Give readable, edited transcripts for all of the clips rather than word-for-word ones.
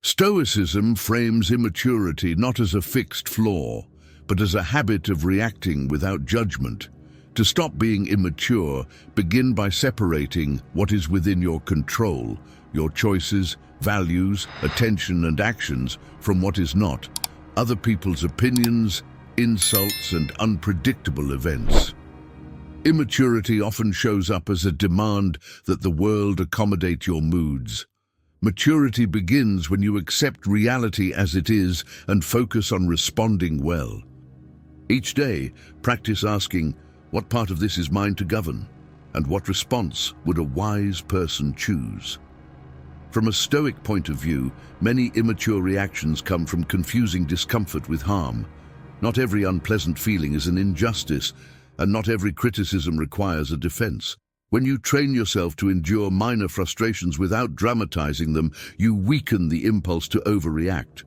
Stoicism frames immaturity not as a fixed flaw, but as a habit of reacting without judgment. To stop being immature, begin by separating what is within your control, your choices, values, attention and actions, from what is not, other people's opinions, insults and unpredictable events. Immaturity often shows up as a demand that the world accommodate your moods. Maturity begins when you accept reality as it is and focus on responding well. Each day, practice asking, what part of this is mine to govern? And what response would a wise person choose? From a Stoic point of view, many immature reactions come from confusing discomfort with harm. Not every unpleasant feeling is an injustice, and not every criticism requires a defense. When you train yourself to endure minor frustrations without dramatizing them, you weaken the impulse to overreact.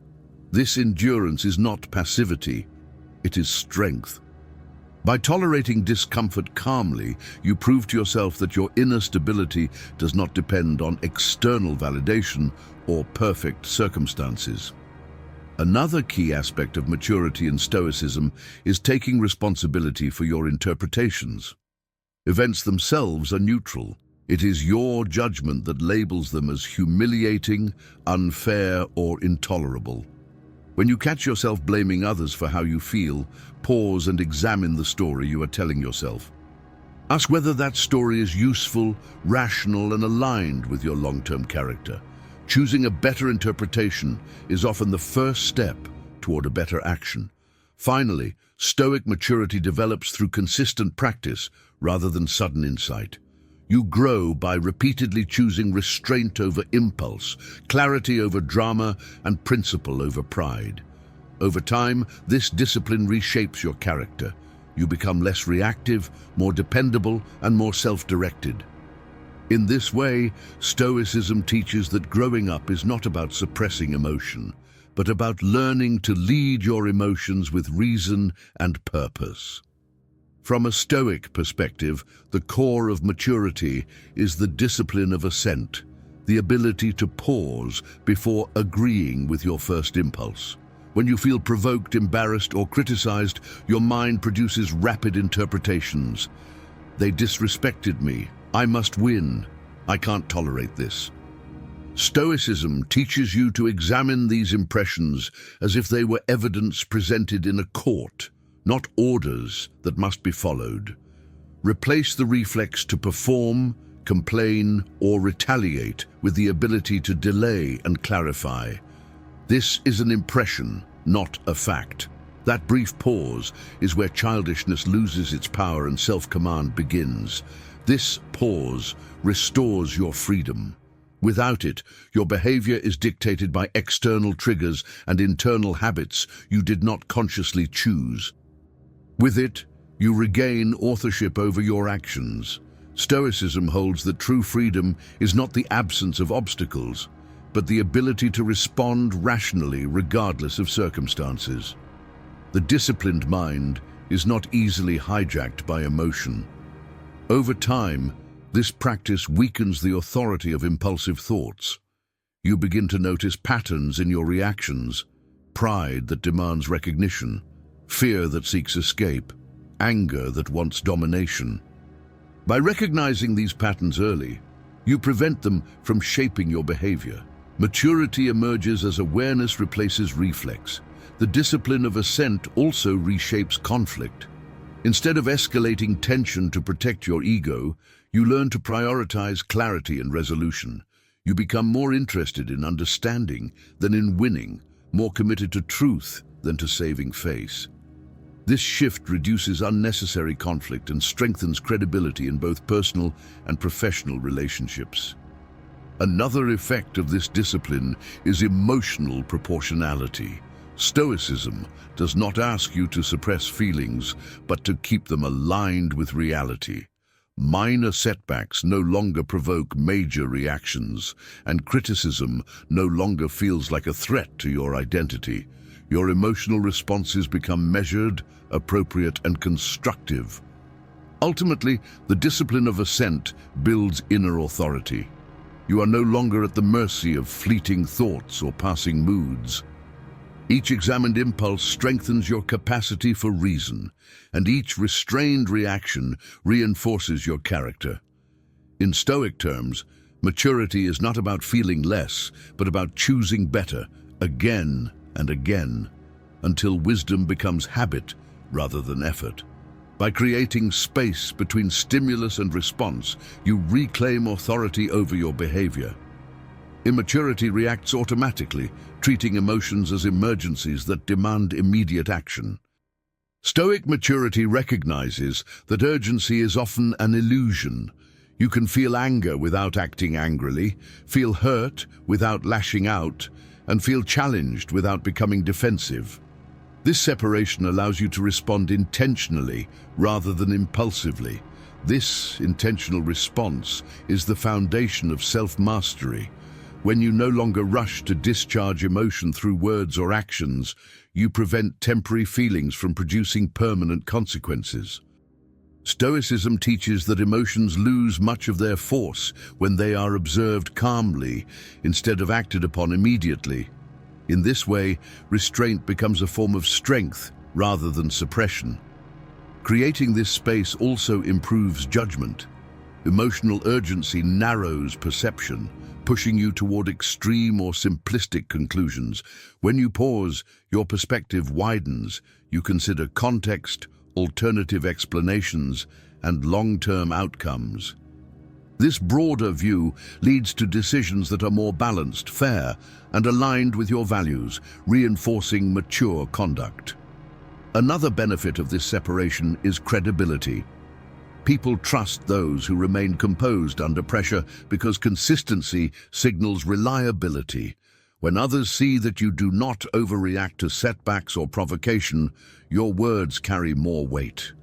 This endurance is not passivity, it is strength. By tolerating discomfort calmly, you prove to yourself that your inner stability does not depend on external validation or perfect circumstances. Another key aspect of maturity in Stoicism is taking responsibility for your interpretations. Events themselves are neutral. It is your judgment that labels them as humiliating, unfair, or intolerable. When you catch yourself blaming others for how you feel, pause and examine the story you are telling yourself. Ask whether that story is useful, rational, and aligned with your long-term character. Choosing a better interpretation is often the first step toward a better action. Finally, Stoic maturity develops through consistent practice rather than sudden insight. You grow by repeatedly choosing restraint over impulse, clarity over drama, and principle over pride. Over time, this discipline reshapes your character. You become less reactive, more dependable, and more self-directed. In this way, Stoicism teaches that growing up is not about suppressing emotion, but about learning to lead your emotions with reason and purpose. From a Stoic perspective, the core of maturity is the discipline of assent, the ability to pause before agreeing with your first impulse. When you feel provoked, embarrassed, or criticized, your mind produces rapid interpretations. They disrespected me. I must win. I can't tolerate this. Stoicism teaches you to examine these impressions as if they were evidence presented in a court, not orders that must be followed. Replace the reflex to perform, complain, or retaliate with the ability to delay and clarify. This is an impression, not a fact. That brief pause is where childishness loses its power and self-command begins. This pause restores your freedom. Without it, your behavior is dictated by external triggers and internal habits you did not consciously choose. With it, you regain authorship over your actions. Stoicism holds that true freedom is not the absence of obstacles, but the ability to respond rationally regardless of circumstances. The disciplined mind is not easily hijacked by emotion. Over time, this practice weakens the authority of impulsive thoughts. You begin to notice patterns in your reactions: pride that demands recognition, fear that seeks escape, anger that wants domination. By recognizing these patterns early, you prevent them from shaping your behavior. Maturity emerges as awareness replaces reflex. The discipline of assent also reshapes conflict. Instead of escalating tension to protect your ego, you learn to prioritize clarity and resolution. You become more interested in understanding than in winning, more committed to truth than to saving face. This shift reduces unnecessary conflict and strengthens credibility in both personal and professional relationships. Another effect of this discipline is emotional proportionality. Stoicism does not ask you to suppress feelings, but to keep them aligned with reality. Minor setbacks no longer provoke major reactions, and criticism no longer feels like a threat to your identity. Your emotional responses become measured, appropriate, and constructive. Ultimately, the discipline of assent builds inner authority. You are no longer at the mercy of fleeting thoughts or passing moods. Each examined impulse strengthens your capacity for reason, and each restrained reaction reinforces your character. In Stoic terms, maturity is not about feeling less, but about choosing better, again and again, until wisdom becomes habit rather than effort. By creating space between stimulus and response, you reclaim authority over your behavior. Immaturity reacts automatically, treating emotions as emergencies that demand immediate action. Stoic maturity recognizes that urgency is often an illusion. You can feel anger without acting angrily, feel hurt without lashing out, and feel challenged without becoming defensive. This separation allows you to respond intentionally rather than impulsively. This intentional response is the foundation of self-mastery. When you no longer rush to discharge emotion through words or actions, you prevent temporary feelings from producing permanent consequences. Stoicism teaches that emotions lose much of their force when they are observed calmly instead of acted upon immediately. In this way, restraint becomes a form of strength rather than suppression. Creating this space also improves judgment. Emotional urgency narrows perception, pushing you toward extreme or simplistic conclusions. When you pause, your perspective widens. You consider context, alternative explanations, and long-term outcomes. This broader view leads to decisions that are more balanced, fair, and aligned with your values, reinforcing mature conduct. Another benefit of this separation is credibility. People trust those who remain composed under pressure because consistency signals reliability. When others see that you do not overreact to setbacks or provocation, your words carry more weight.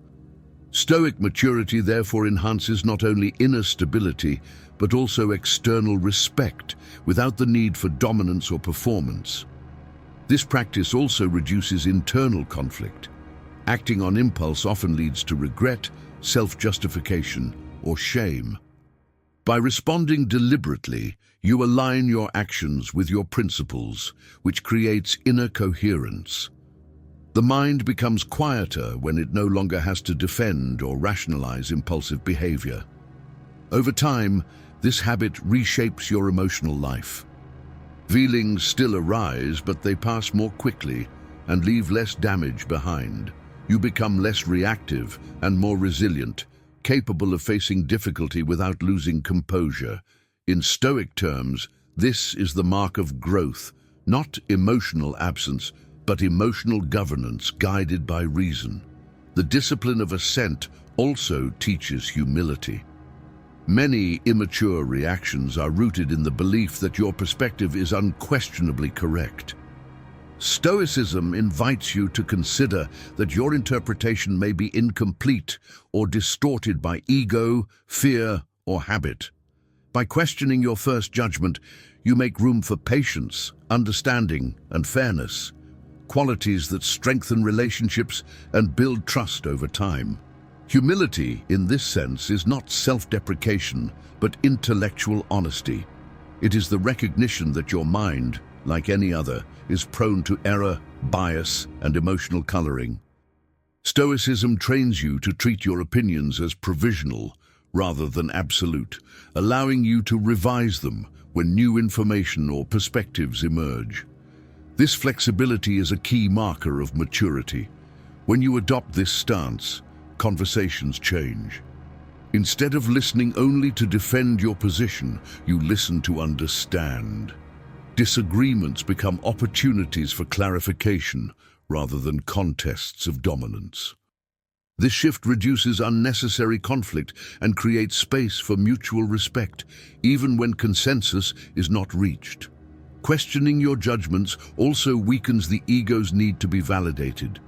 Stoic maturity therefore enhances not only inner stability, but also external respect, without the need for dominance or performance. This practice also reduces internal conflict. Acting on impulse often leads to regret, self-justification, or shame. By responding deliberately, you align your actions with your principles, which creates inner coherence. The mind becomes quieter when it no longer has to defend or rationalize impulsive behavior. Over time, this habit reshapes your emotional life. Feelings still arise, but they pass more quickly and leave less damage behind. You become less reactive and more resilient, capable of facing difficulty without losing composure. In Stoic terms, this is the mark of growth, not emotional absence, but emotional governance guided by reason. The discipline of assent also teaches humility. Many immature reactions are rooted in the belief that your perspective is unquestionably correct. Stoicism invites you to consider that your interpretation may be incomplete or distorted by ego, fear, or habit. By questioning your first judgment, you make room for patience, understanding, and fairness, qualities that strengthen relationships and build trust over time. Humility, in this sense, is not self-deprecation, but intellectual honesty. It is the recognition that your mind, like any other, is prone to error, bias, and emotional coloring. Stoicism trains you to treat your opinions as provisional rather than absolute, allowing you to revise them when new information or perspectives emerge. This flexibility is a key marker of maturity. When you adopt this stance, conversations change. Instead of listening only to defend your position, you listen to understand. Disagreements become opportunities for clarification rather than contests of dominance. This shift reduces unnecessary conflict and creates space for mutual respect, even when consensus is not reached. Questioning your judgments also weakens the ego's need to be validated.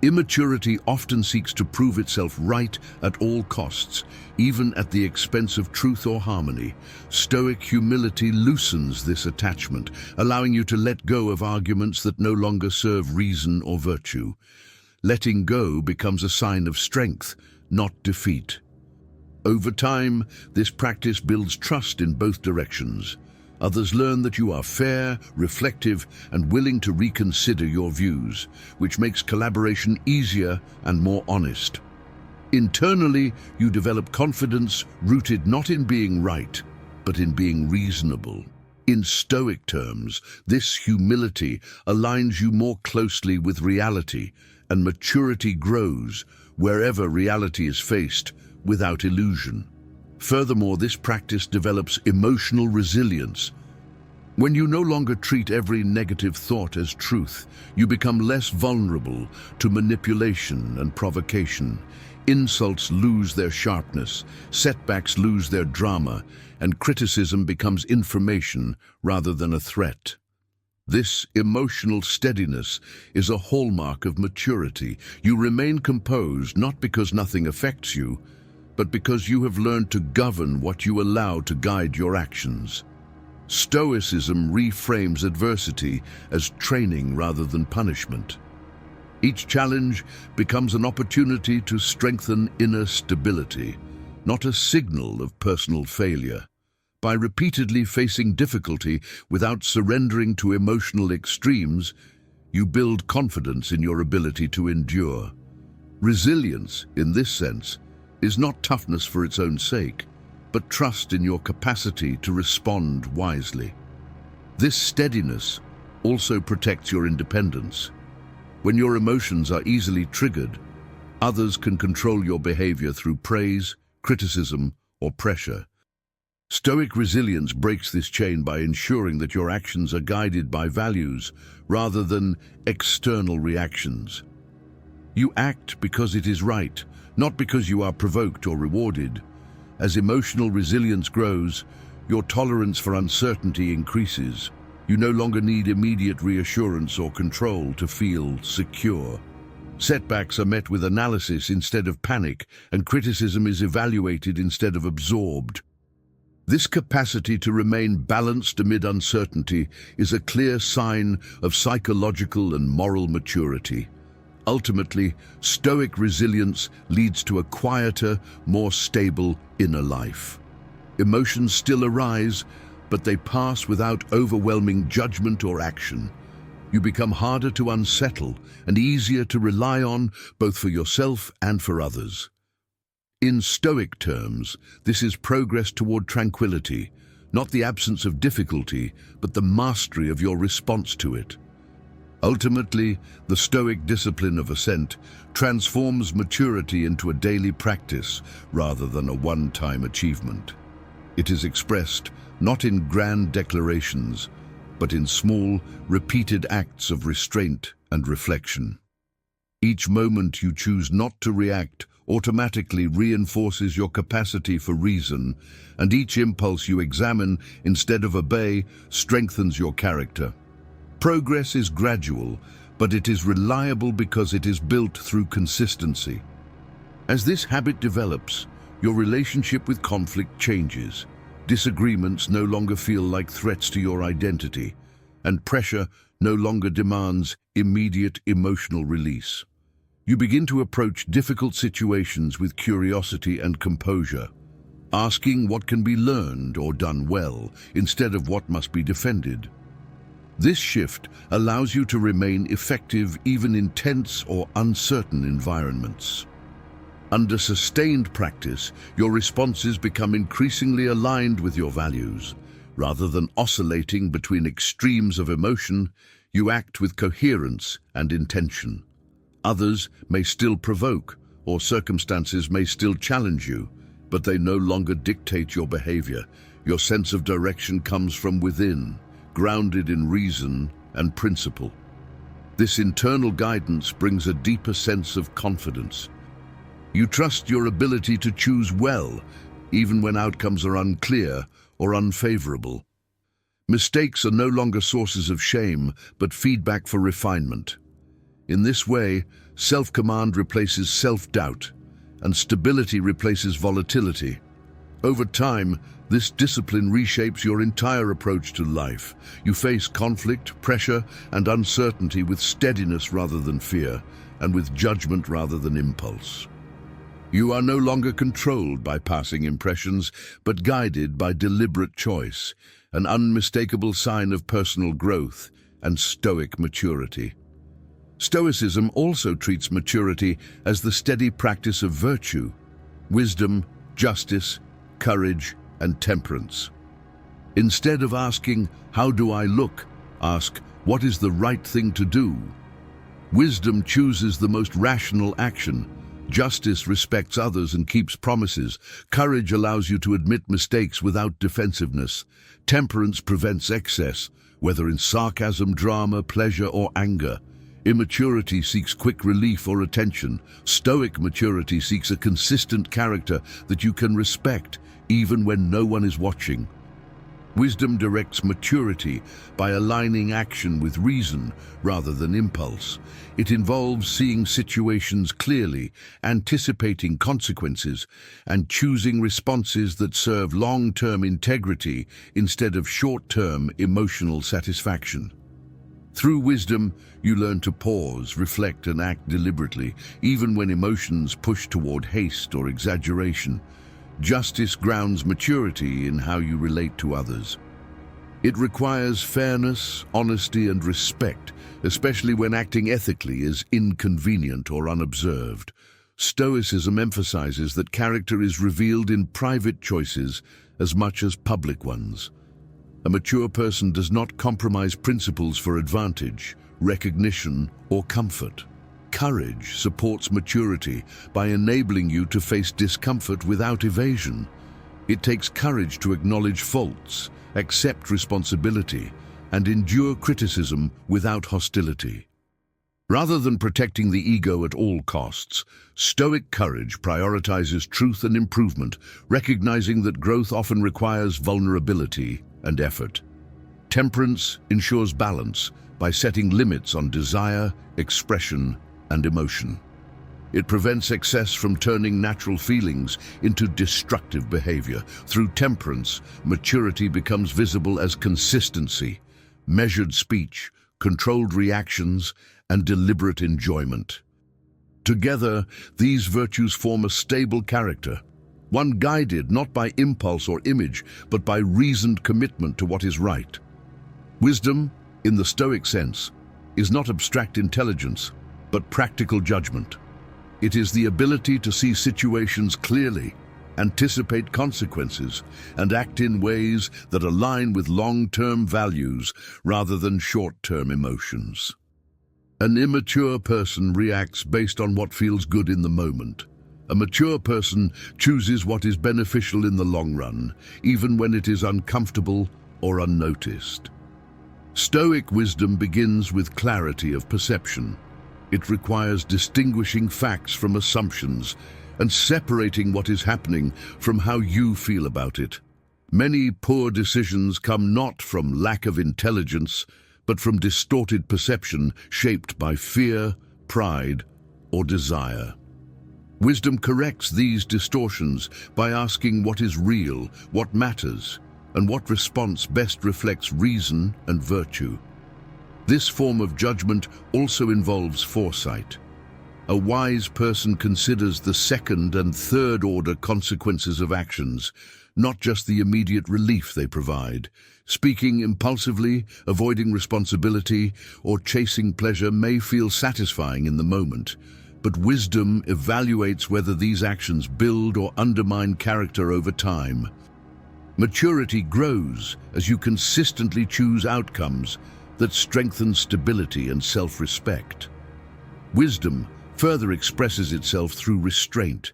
Immaturity often seeks to prove itself right at all costs, even at the expense of truth or harmony. Stoic humility loosens this attachment, allowing you to let go of arguments that no longer serve reason or virtue. Letting go becomes a sign of strength, not defeat. Over time, this practice builds trust in both directions. Others learn that you are fair, reflective, and willing to reconsider your views, which makes collaboration easier and more honest. Internally, you develop confidence rooted not in being right, but in being reasonable. In Stoic terms, this humility aligns you more closely with reality, and maturity grows wherever reality is faced without illusion. Furthermore, this practice develops emotional resilience. When you no longer treat every negative thought as truth, you become less vulnerable to manipulation and provocation. Insults lose their sharpness, setbacks lose their drama, and criticism becomes information rather than a threat. This emotional steadiness is a hallmark of maturity. You remain composed not because nothing affects you, but because you have learned to govern what you allow to guide your actions. Stoicism reframes adversity as training rather than punishment. Each challenge becomes an opportunity to strengthen inner stability, not a signal of personal failure. By repeatedly facing difficulty without surrendering to emotional extremes, you build confidence in your ability to endure. Resilience, in this sense, is not toughness for its own sake, but trust in your capacity to respond wisely. This steadiness also protects your independence. When your emotions are easily triggered, others can control your behavior through praise, criticism, or pressure. Stoic resilience breaks this chain by ensuring that your actions are guided by values rather than external reactions. You act because it is right, not because you are provoked or rewarded. As emotional resilience grows, your tolerance for uncertainty increases. You no longer need immediate reassurance or control to feel secure. Setbacks are met with analysis instead of panic, and criticism is evaluated instead of absorbed. This capacity to remain balanced amid uncertainty is a clear sign of psychological and moral maturity. Ultimately, Stoic resilience leads to a quieter, more stable inner life. Emotions still arise, but they pass without overwhelming judgment or action. You become harder to unsettle and easier to rely on, both for yourself and for others. In Stoic terms, this is progress toward tranquility, not the absence of difficulty, but the mastery of your response to it. Ultimately, the Stoic discipline of assent transforms maturity into a daily practice rather than a one-time achievement. It is expressed not in grand declarations, but in small, repeated acts of restraint and reflection. Each moment you choose not to react automatically reinforces your capacity for reason, and each impulse you examine instead of obey strengthens your character. Progress is gradual, but it is reliable because it is built through consistency. As this habit develops, your relationship with conflict changes. Disagreements no longer feel like threats to your identity, and pressure no longer demands immediate emotional release. You begin to approach difficult situations with curiosity and composure, asking what can be learned or done well instead of what must be defended. This shift allows you to remain effective even in tense or uncertain environments. Under sustained practice, your responses become increasingly aligned with your values. Rather than oscillating between extremes of emotion, you act with coherence and intention. Others may still provoke, or circumstances may still challenge you, but they no longer dictate your behavior. Your sense of direction comes from within, grounded in reason and principle. This internal guidance brings a deeper sense of confidence. You trust your ability to choose well, even when outcomes are unclear or unfavorable. Mistakes are no longer sources of shame, but feedback for refinement. In this way, self-command replaces self-doubt, and stability replaces volatility. Over time, this discipline reshapes your entire approach to life. You face conflict, pressure, and uncertainty with steadiness rather than fear, and with judgment rather than impulse. You are no longer controlled by passing impressions, but guided by deliberate choice, an unmistakable sign of personal growth and Stoic maturity. Stoicism also treats maturity as the steady practice of virtue, wisdom, justice, courage, and temperance. Instead of asking, "How do I look?" ask, "What is the right thing to do?" Wisdom chooses the most rational action. Justice respects others and keeps promises. Courage allows you to admit mistakes without defensiveness. Temperance prevents excess, whether in sarcasm, drama, pleasure, or anger. Immaturity seeks quick relief or attention. Stoic maturity seeks a consistent character that you can respect, even when no one is watching. Wisdom directs maturity by aligning action with reason rather than impulse. It involves seeing situations clearly, anticipating consequences, and choosing responses that serve long-term integrity instead of short-term emotional satisfaction. Through wisdom, you learn to pause, reflect, and act deliberately, even when emotions push toward haste or exaggeration. Justice grounds maturity in how you relate to others. It requires fairness, honesty, and respect, especially when acting ethically is inconvenient or unobserved. Stoicism emphasizes that character is revealed in private choices as much as public ones. A mature person does not compromise principles for advantage, recognition, or comfort. Courage supports maturity by enabling you to face discomfort without evasion. It takes courage to acknowledge faults, accept responsibility, and endure criticism without hostility. Rather than protecting the ego at all costs, Stoic courage prioritizes truth and improvement, recognizing that growth often requires vulnerability and effort. Temperance ensures balance by setting limits on desire, expression, and emotion. It prevents excess from turning natural feelings into destructive behavior. Through temperance, maturity becomes visible as consistency, measured speech, controlled reactions, and deliberate enjoyment. Together, these virtues form a stable character, one guided not by impulse or image, but by reasoned commitment to what is right. Wisdom, in the Stoic sense, is not abstract intelligence, but practical judgment. It is the ability to see situations clearly, anticipate consequences, and act in ways that align with long-term values rather than short-term emotions. An immature person reacts based on what feels good in the moment. A mature person chooses what is beneficial in the long run, even when it is uncomfortable or unnoticed. Stoic wisdom begins with clarity of perception. It requires distinguishing facts from assumptions and separating what is happening from how you feel about it. Many poor decisions come not from lack of intelligence, but from distorted perception shaped by fear, pride, or desire. Wisdom corrects these distortions by asking what is real, what matters, and what response best reflects reason and virtue. This form of judgment also involves foresight. A wise person considers the second and third order consequences of actions, not just the immediate relief they provide. Speaking impulsively, avoiding responsibility, or chasing pleasure may feel satisfying in the moment, but wisdom evaluates whether these actions build or undermine character over time. Maturity grows as you consistently choose outcomes that strengthen stability and self-respect. Wisdom further expresses itself through restraint.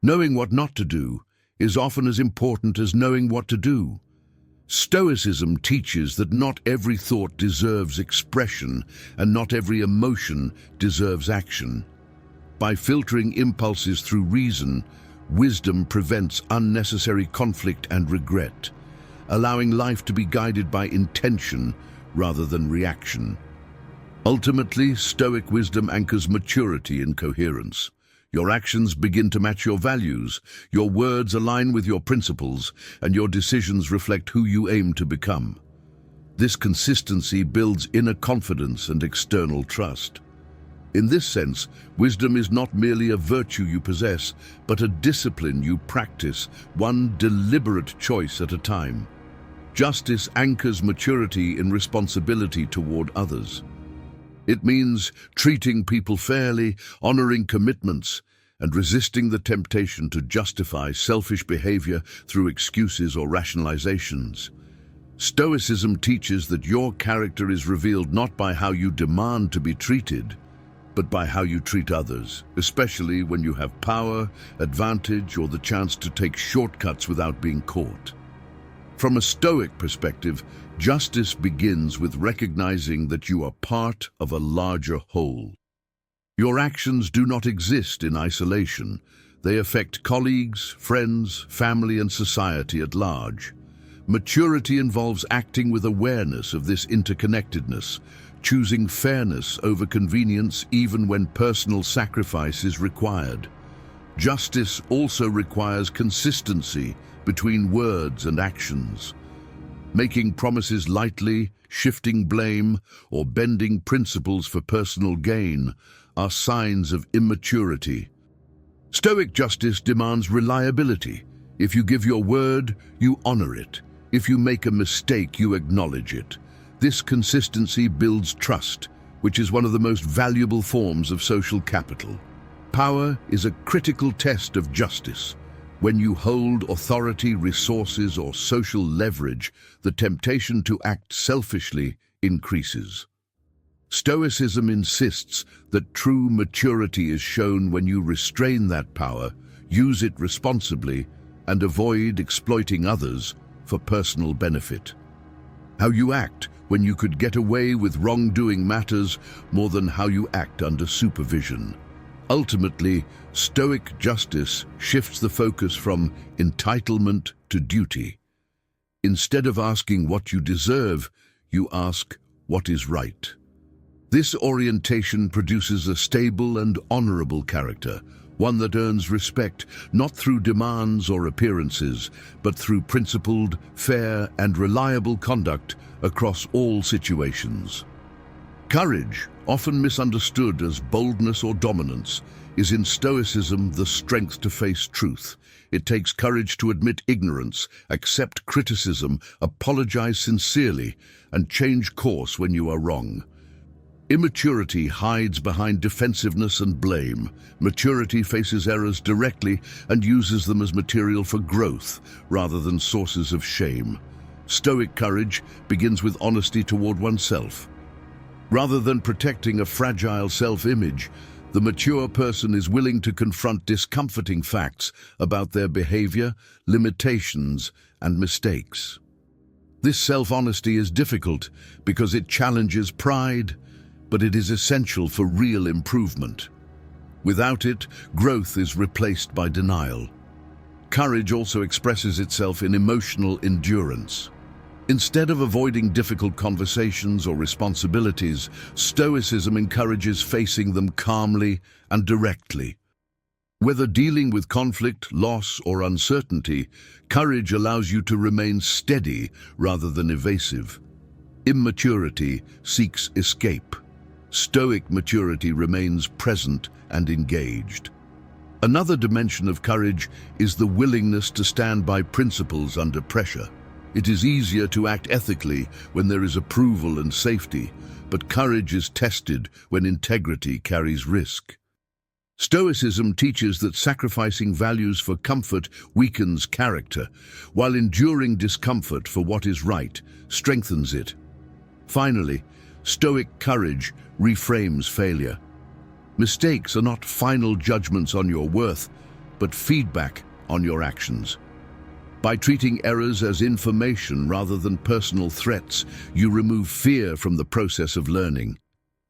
Knowing what not to do is often as important as knowing what to do. Stoicism teaches that not every thought deserves expression and not every emotion deserves action. By filtering impulses through reason, wisdom prevents unnecessary conflict and regret, allowing life to be guided by intention rather than reaction. Ultimately, Stoic wisdom anchors maturity in coherence. Your actions begin to match your values, your words align with your principles, and your decisions reflect who you aim to become. This consistency builds inner confidence and external trust. In this sense, wisdom is not merely a virtue you possess, but a discipline you practice, one deliberate choice at a time. Justice anchors maturity in responsibility toward others. It means treating people fairly, honoring commitments, and resisting the temptation to justify selfish behavior through excuses or rationalizations. Stoicism teaches that your character is revealed not by how you demand to be treated, but by how you treat others, especially when you have power, advantage, or the chance to take shortcuts without being caught. From a Stoic perspective, justice begins with recognizing that you are part of a larger whole. Your actions do not exist in isolation. They affect colleagues, friends, family, and society at large. Maturity involves acting with awareness of this interconnectedness, choosing fairness over convenience even when personal sacrifice is required. Justice also requires consistency between words and actions. Making promises lightly, shifting blame, or bending principles for personal gain are signs of immaturity. Stoic justice demands reliability. If you give your word, you honor it. If you make a mistake, you acknowledge it. This consistency builds trust, which is one of the most valuable forms of social capital. Power is a critical test of justice. When you hold authority, resources, or social leverage, the temptation to act selfishly increases. Stoicism insists that true maturity is shown when you restrain that power, use it responsibly, and avoid exploiting others for personal benefit. How you act when you could get away with wrongdoing matters more than how you act under supervision. Ultimately, Stoic justice shifts the focus from entitlement to duty. Instead of asking what you deserve, you ask what is right. This orientation produces a stable and honorable character, one that earns respect not through demands or appearances, but through principled, fair, and reliable conduct across all situations. Courage, often misunderstood as boldness or dominance, is in Stoicism the strength to face truth. It takes courage to admit ignorance, accept criticism, apologize sincerely, and change course when you are wrong. Immaturity hides behind defensiveness and blame. Maturity faces errors directly and uses them as material for growth rather than sources of shame. Stoic courage begins with honesty toward oneself. Rather than protecting a fragile self-image, the mature person is willing to confront discomforting facts about their behavior, limitations, and mistakes. This self-honesty is difficult because it challenges pride, but it is essential for real improvement. Without it, growth is replaced by denial. Courage also expresses itself in emotional endurance. Instead of avoiding difficult conversations or responsibilities, Stoicism encourages facing them calmly and directly. Whether dealing with conflict, loss, or uncertainty, courage allows you to remain steady rather than evasive. Immaturity seeks escape. Stoic maturity remains present and engaged. Another dimension of courage is the willingness to stand by principles under pressure. It is easier to act ethically when there is approval and safety, but courage is tested when integrity carries risk. Stoicism teaches that sacrificing values for comfort weakens character, while enduring discomfort for what is right strengthens it. Finally, Stoic courage reframes failure. Mistakes are not final judgments on your worth, but feedback on your actions. By treating errors as information rather than personal threats, you remove fear from the process of learning.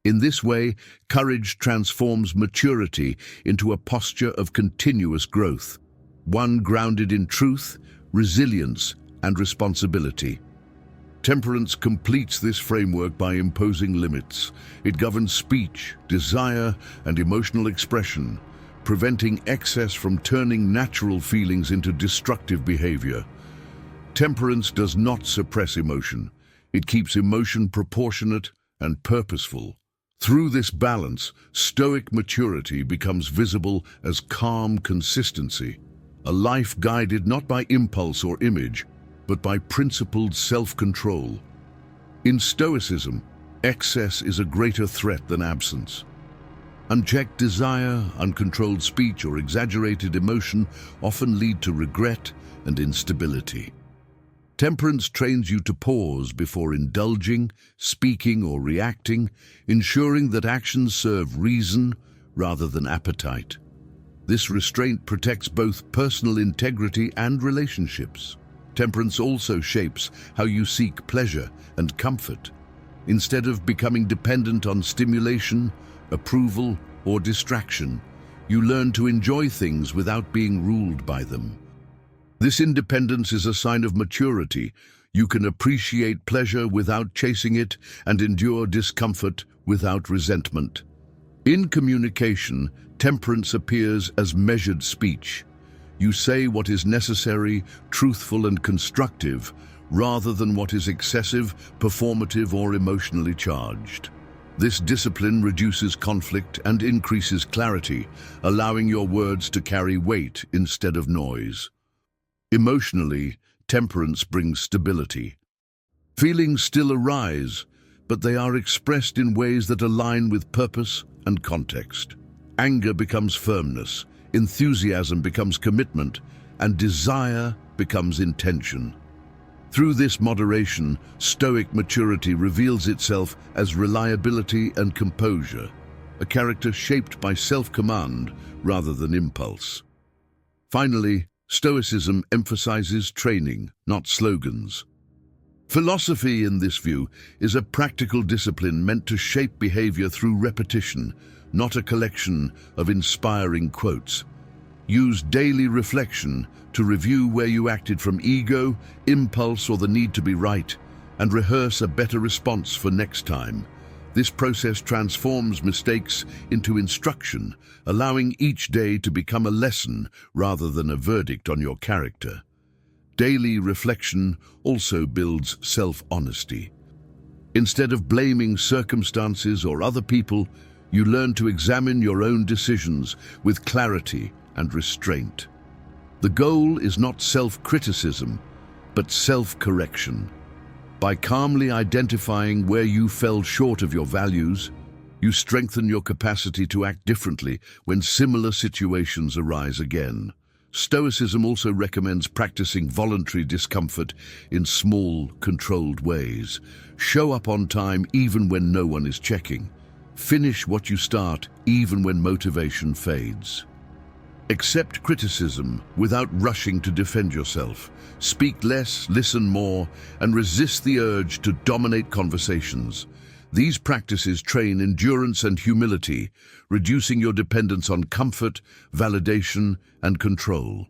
In this way, courage transforms maturity into a posture of continuous growth, one grounded in truth, resilience, and responsibility. Temperance completes this framework by imposing limits. It governs speech, desire, and emotional expression, preventing excess from turning natural feelings into destructive behavior. Temperance does not suppress emotion. It keeps emotion proportionate and purposeful. Through this balance, Stoic maturity becomes visible as calm consistency, a life guided not by impulse or image, but by principled self-control. In Stoicism, excess is a greater threat than absence. Unchecked desire, uncontrolled speech, or exaggerated emotion often lead to regret and instability. Temperance trains you to pause before indulging, speaking, or reacting, ensuring that actions serve reason rather than appetite. This restraint protects both personal integrity and relationships. Temperance also shapes how you seek pleasure and comfort. Instead of becoming dependent on stimulation, approval, or distraction, you learn to enjoy things without being ruled by them. This independence is a sign of maturity. You can appreciate pleasure without chasing it and endure discomfort without resentment. In communication, temperance appears as measured speech. You say what is necessary, truthful, and constructive, rather than what is excessive, performative, or emotionally charged. This discipline reduces conflict and increases clarity, allowing your words to carry weight instead of noise. Emotionally, temperance brings stability. Feelings still arise, but they are expressed in ways that align with purpose and context. Anger becomes firmness, enthusiasm becomes commitment, and desire becomes intention. Through this moderation, Stoic maturity reveals itself as reliability and composure, a character shaped by self-command rather than impulse. Finally, Stoicism emphasizes training, not slogans. Philosophy, in this view, is a practical discipline meant to shape behavior through repetition, not a collection of inspiring quotes. Use daily reflection to review where you acted from ego, impulse, or the need to be right, and rehearse a better response for next time. This process transforms mistakes into instruction, allowing each day to become a lesson rather than a verdict on your character. Daily reflection also builds self-honesty. Instead of blaming circumstances or other people, you learn to examine your own decisions with clarity and restraint. The goal is not self-criticism, but self-correction. By calmly identifying where you fell short of your values, you strengthen your capacity to act differently when similar situations arise again. Stoicism also recommends practicing voluntary discomfort in small, controlled ways. Show up on time even when no one is checking. Finish what you start even when motivation fades. Accept criticism without rushing to defend yourself. Speak less, listen more, and resist the urge to dominate conversations. These practices train endurance and humility, reducing your dependence on comfort, validation, and control.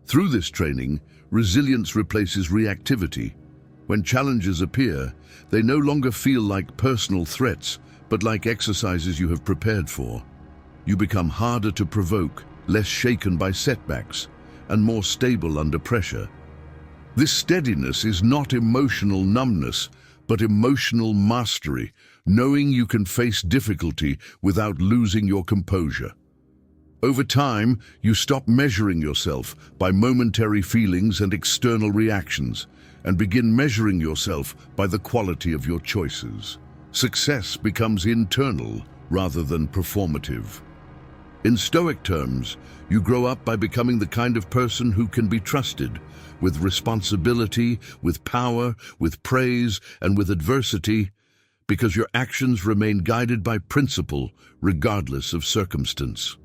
Through this training, resilience replaces reactivity. When challenges appear, they no longer feel like personal threats, but like exercises you have prepared for. You become harder to provoke, less shaken by setbacks, and more stable under pressure. This steadiness is not emotional numbness, but emotional mastery, knowing you can face difficulty without losing your composure. Over time, you stop measuring yourself by momentary feelings and external reactions, and begin measuring yourself by the quality of your choices. Success becomes internal rather than performative. In Stoic terms, you grow up by becoming the kind of person who can be trusted, with responsibility, with power, with praise, and with adversity, because your actions remain guided by principle regardless of circumstance.